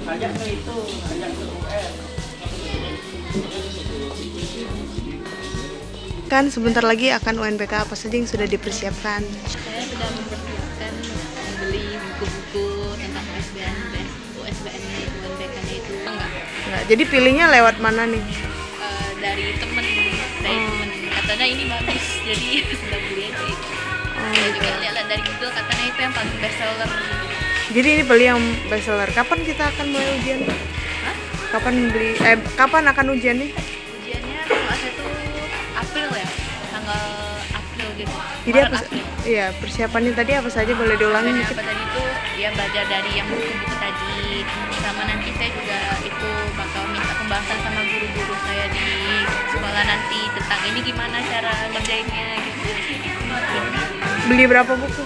Ajak ke itu, ajak ke UN. Kan sebentar lagi akan UNBK, apa saja yang sudah dipersiapkan? Saya sudah mempersiapkan membeli buku-buku tentang USBN-nya itu, UNBK-nya itu. Enggak, jadi pilihnya lewat mana nih? Dari temen katanya ini bagus, jadi sudah beli aja itu. Saya juga lihat dari Google katanya itu yang paling best seller. Jadi ini beli yang bestseller. Kapan kita akan mulai ujian? Hah? Kapan akan ujian nih? Ujiannya kalau saya tuh April ya, tanggal April gitu. Jadi Maret, apa? April. Iya, persiapannya tadi apa saja, boleh diulangi Dan dikit? apa tadi itu ya belajar dari yang buku-buku tadi, sama nanti saya juga itu bakal minta pembahasan sama guru-guru saya di sekolah nanti tentang ini gimana cara ngerjainnya gitu. Beli berapa buku?